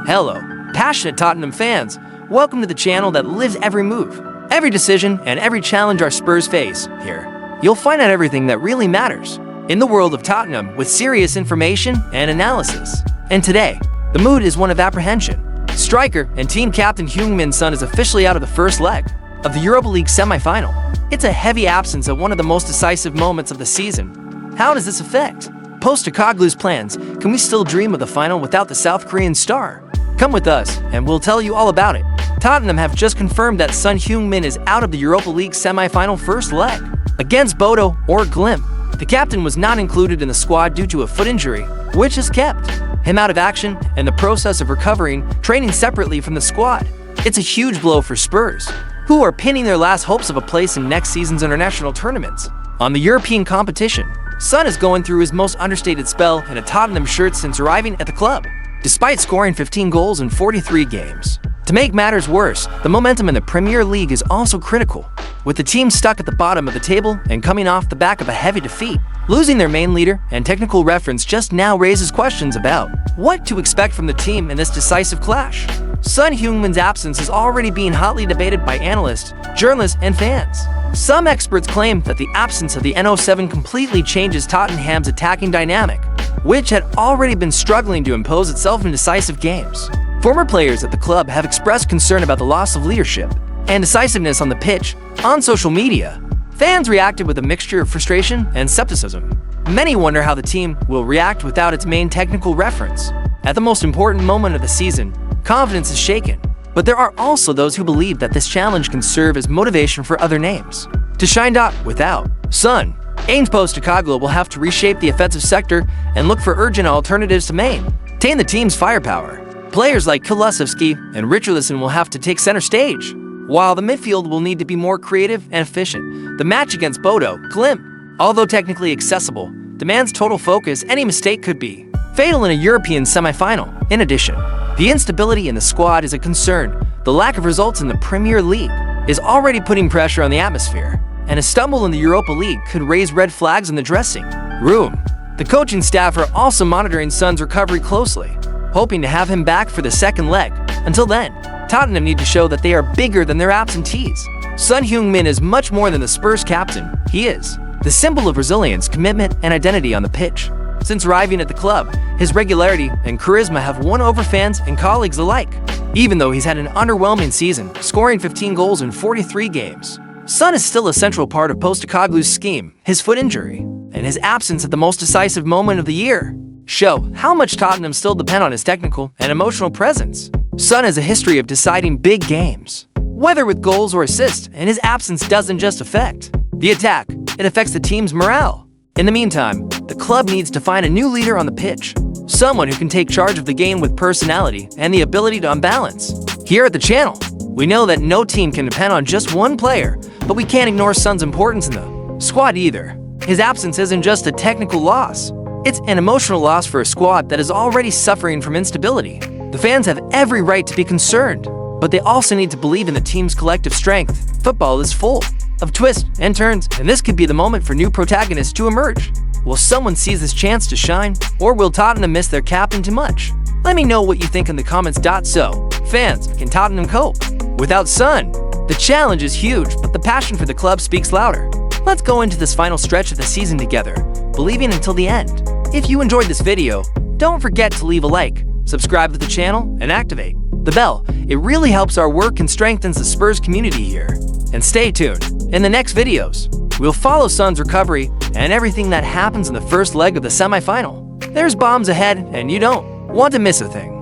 Hello, passionate Tottenham fans. Welcome to the channel that lives every move, every decision, and every challenge our Spurs face. Here, you'll find out everything that really matters in the world of Tottenham with serious information and analysis. And today, the mood is one of apprehension. Striker and team captain Heung-min's Son is officially out of the first leg of the Europa League semi-final. It's a heavy absence at one of the most decisive moments of the season. How does this affect Postecoglou's plans? Can we still dream of the final without the South Korean star? Come with us, and we'll tell you all about it. Tottenham have just confirmed that Son Heung-min is out of the Europa League semi-final first leg against Bodo Glimt. The captain was not included in the squad due to a foot injury, which has kept him out of action and the process of recovering, training separately from the squad. It's a huge blow for Spurs, who are pinning their last hopes of a place in next season's international tournaments. On the European competition, Son is going through his most understated spell in a Tottenham shirt since arriving at the club, despite scoring 15 goals in 43 games. To make matters worse, the momentum in the Premier League is also critical, with the team stuck at the bottom of the table and coming off the back of a heavy defeat. Losing their main leader and technical reference just now raises questions about what to expect from the team in this decisive clash. Son Heung-min's absence is already being hotly debated by analysts, journalists, and fans. Some experts claim that the absence of the N07 completely changes Tottenham's attacking dynamic, which had already been struggling to impose itself in decisive games. Former players at the club have expressed concern about the loss of leadership and decisiveness on the pitch. On social media, fans reacted with a mixture of frustration and skepticism. Many wonder how the team will react without its main technical reference. At the most important moment of the season, confidence is shaken, but there are also those who believe that this challenge can serve as motivation for other names to shine. Without Son, Postecoglu will have to reshape the offensive sector and look for urgent alternatives to maintain the team's firepower. Players like Kulusevski and Richarlison will have to take center stage, while the midfield will need to be more creative and efficient. The match against Bodo Glimt, although technically accessible, demands total focus. Any mistake could be fatal in a European semi-final. In addition, the instability in the squad is a concern. The lack of results in the Premier League is already putting pressure on the atmosphere, and a stumble in the Europa League could raise red flags in the dressing room. The coaching staff are also monitoring Son's recovery closely, hoping to have him back for the second leg. Until then, Tottenham need to show that they are bigger than their absentees. Son Heung-min is much more than the Spurs captain. He is the symbol of resilience, commitment, and identity on the pitch. Since arriving at the club, his regularity and charisma have won over fans and colleagues alike. Even though he's had an underwhelming season, scoring 15 goals in 43 games, Son is still a central part of Postecoglou's scheme. His foot injury and his absence at the most decisive moment of the year show how much Tottenham still depend on his technical and emotional presence. Son has a history of deciding big games, whether with goals or assists, and his absence doesn't just affect the attack, it affects the team's morale. In the meantime, the club needs to find a new leader on the pitch, someone who can take charge of the game with personality and the ability to unbalance. Here at the channel, we know that no team can depend on just one player, but we can't ignore Son's importance in the squad either. His absence isn't just a technical loss, it's an emotional loss for a squad that is already suffering from instability. The fans have every right to be concerned, but they also need to believe in the team's collective strength. Football is full of twists and turns, and this could be the moment for new protagonists to emerge. Will someone seize this chance to shine, or will Tottenham miss their captain too much? Let me know what you think in the comments. So, fans, can Tottenham cope without Son? The challenge is huge, but the passion for the club speaks louder. Let's go into this final stretch of the season together, believing until the end. If you enjoyed this video, don't forget to leave a like, subscribe to the channel, and activate the bell. It really helps our work and strengthens the Spurs community here. And stay tuned. In the next videos, we'll follow Son's recovery and everything that happens in the first leg of the semi-final. There's bombs ahead, and you don't want to miss a thing.